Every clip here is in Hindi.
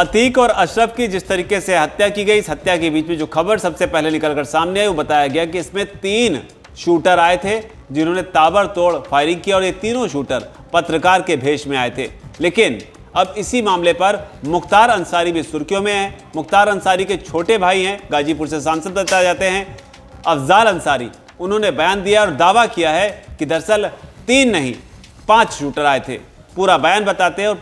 अतीक और अशरफ की जिस तरीके से हत्या की गई, इस हत्या के बीच में जो खबर सबसे पहले निकलकर सामने आई वो बताया गया कि इसमें 3 शूटर आए थे जिन्होंने ताबड़तोड़ फायरिंग की और ये तीनों शूटर पत्रकार के भेष में आए थे। लेकिन अब इसी मामले पर मुख्तार अंसारी भी सुर्खियों में है। मुख्तार अंसारी के छोटे भाई हैं, गाजीपुर से सांसद बताए जाते हैं, अफजाल अंसारी। उन्होंने बयान दिया और दावा किया है कि दरअसल 3 नहीं 5 शूटर आए थे। पूरा बयान बताते हैं और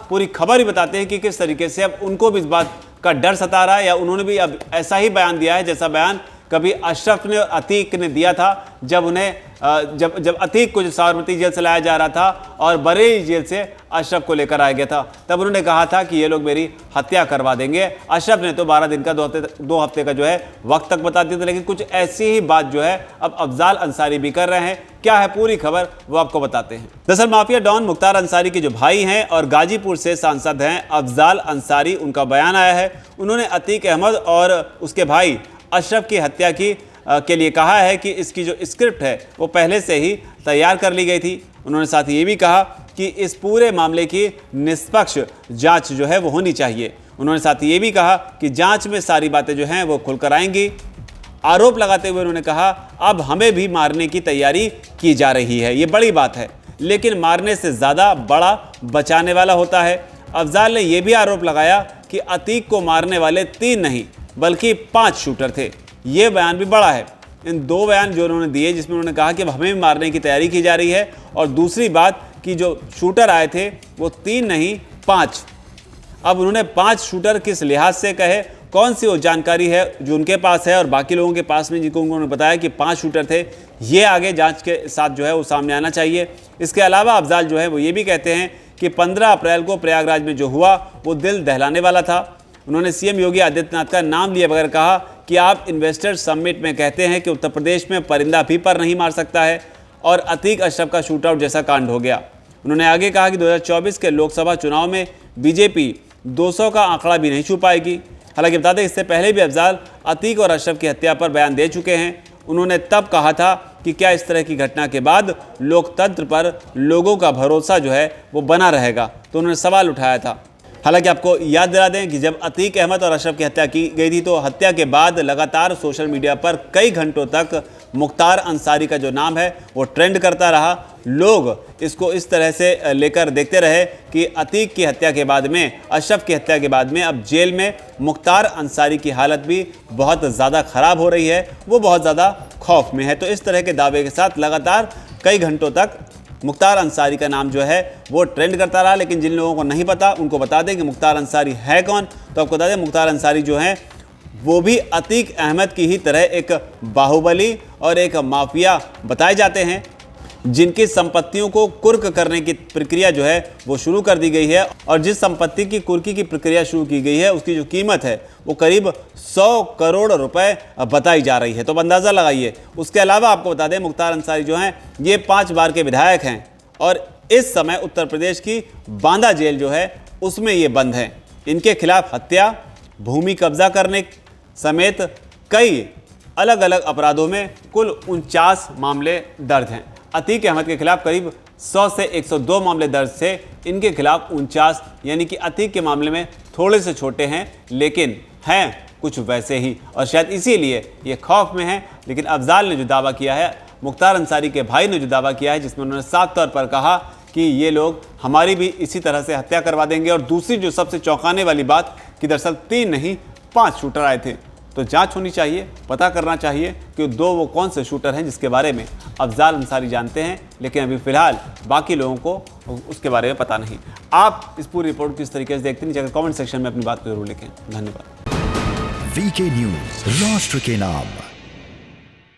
पूरी खबर ही बताते हैं कि किस तरीके से अब उनको भी इस बात का डर सता रहा है, या उन्होंने भी अब ऐसा ही बयान दिया है जैसा बयान कभी अशरफ ने और अतीक ने दिया था जब उन्हें जब अतीक को जो साबरमती जेल से लाया जा रहा था और बरेली जेल से अशरफ को लेकर आया गया था, तब उन्होंने कहा था कि ये लोग मेरी हत्या करवा देंगे। अशरफ ने तो 12 दिन का 2 हफ्ते का जो है वक्त तक बता दिया था, लेकिन कुछ ऐसी ही बात जो है अब अफजाल अंसारी भी कर रहे हैं। क्या है पूरी खबर वो आपको बताते हैं। दरअसल माफिया डॉन मुख्तार अंसारी के जो भाई हैं और गाजीपुर से सांसद हैं अफजाल अंसारी, उनका बयान आया है। उन्होंने अतीक अहमद और उसके भाई अशरफ की हत्या के लिए कहा है कि इसकी जो स्क्रिप्ट है वो पहले से ही तैयार कर ली गई थी। उन्होंने साथ ही ये भी कहा कि इस पूरे मामले की निष्पक्ष जांच जो है वो होनी चाहिए। उन्होंने साथ ही ये भी कहा कि जांच में सारी बातें जो हैं वो खुलकर आएंगी। आरोप लगाते हुए उन्होंने कहा अब हमें भी मारने की तैयारी की जा रही है। ये बड़ी बात है, लेकिन मारने से ज़्यादा बड़ा बचाने वाला होता है। अफजाल ने यह भी आरोप लगाया कि अतीक को मारने वाले 3 नहीं बल्कि 5 शूटर थे। ये बयान भी बड़ा है। इन 2 बयान जो उन्होंने दिए जिसमें उन्होंने कहा कि अब हमें भी मारने की तैयारी की जा रही है, और दूसरी बात कि जो शूटर आए थे वो 3 नहीं 5। अब उन्होंने 5 शूटर किस लिहाज से कहे, कौन सी वो जानकारी है जो उनके पास है और बाकी लोगों के पास में जिनको उन्होंने बताया कि 5 शूटर थे, ये आगे जांच के साथ जो है वो सामने आना चाहिए। इसके अलावा अफजाल जो है वो ये भी कहते हैं कि 15 अप्रैल को प्रयागराज में जो हुआ वो दिल दहलाने वाला था। उन्होंने सीएम योगी आदित्यनाथ का नाम लिए बगैर कहा कि आप इन्वेस्टर समिट में कहते हैं कि उत्तर प्रदेश में परिंदा भी पर नहीं मार सकता है, और अतीक अशरफ का शूटआउट जैसा कांड हो गया। उन्होंने आगे कहा कि 2024 के लोकसभा चुनाव में बीजेपी 200 का आंकड़ा भी नहीं छू पाएगी। हालांकि बता दें इससे पहले भी अफजाल अतीक और अशरफ की हत्या पर बयान दे चुके हैं। उन्होंने तब कहा था कि क्या इस तरह की घटना के बाद लोकतंत्र पर लोगों का भरोसा जो है वो बना रहेगा, तो उन्होंने सवाल उठाया था। हालांकि आपको याद दिला दें कि जब अतीक अहमद और अशरफ की हत्या की गई थी तो हत्या के बाद लगातार सोशल मीडिया पर कई घंटों तक मुख्तार अंसारी का जो नाम है वो ट्रेंड करता रहा। लोग इसको इस तरह से लेकर देखते रहे कि अतीक की हत्या के बाद में, अशरफ की हत्या के बाद में अब जेल में मुख्तार अंसारी की हालत भी बहुत ज़्यादा ख़राब हो रही है, वो बहुत ज़्यादा खौफ में है। तो इस तरह के दावे के साथ लगातार कई घंटों तक मुख्तार अंसारी का नाम जो है वो ट्रेंड करता रहा। लेकिन जिन लोगों को नहीं पता उनको बता दें कि मुख्तार अंसारी है कौन। तो आपको बता दें मुख्तार अंसारी जो हैं वो भी अतीक अहमद की ही तरह एक बाहुबली और एक माफिया बताए जाते हैं, जिनकी संपत्तियों को कुर्क करने की प्रक्रिया जो है वो शुरू कर दी गई है। और जिस संपत्ति की कुर्की की प्रक्रिया शुरू की गई है उसकी जो कीमत है वो करीब 100 करोड़ रुपए बताई जा रही है। तो अंदाज़ा लगाइए। उसके अलावा आपको बता दें मुख्तार अंसारी जो हैं ये 5 बार के विधायक हैं और इस समय उत्तर प्रदेश की बांदा जेल जो है उसमें ये बंद हैं। इनके खिलाफ हत्या, भूमि कब्जा करने समेत कई अलग अलग अपराधों में कुल 49 मामले दर्ज हैं। अतीक अहमद के खिलाफ करीब 100 से 102 मामले दर्ज थे, इनके खिलाफ 49, यानी कि अतीक के मामले में थोड़े से छोटे हैं लेकिन हैं कुछ वैसे ही, और शायद इसीलिए ये खौफ में हैं। लेकिन अफजाल ने जो दावा किया है, मुख्तार अंसारी के भाई ने जो दावा किया है, जिसमें उन्होंने साफ तौर पर कहा कि ये लोग हमारी भी इसी तरह से हत्या करवा देंगे। और दूसरी जो सबसे चौंकाने वाली बात कि दरअसल 3 नहीं 5 शूटर आए थे। तो जांच होनी चाहिए, पता करना चाहिए कि 2 वो कौन से शूटर हैं जिसके बारे में अफजाल अंसारी जानते हैं, लेकिन अभी फिलहाल बाकी लोगों को उसके बारे में पता नहीं। आप इस पूरी रिपोर्ट किस तरीके से देखते हैं, नीचे कमेंट सेक्शन में अपनी बात जरूर लिखें। धन्यवाद। वीके न्यूज़, राष्ट्र के नाम।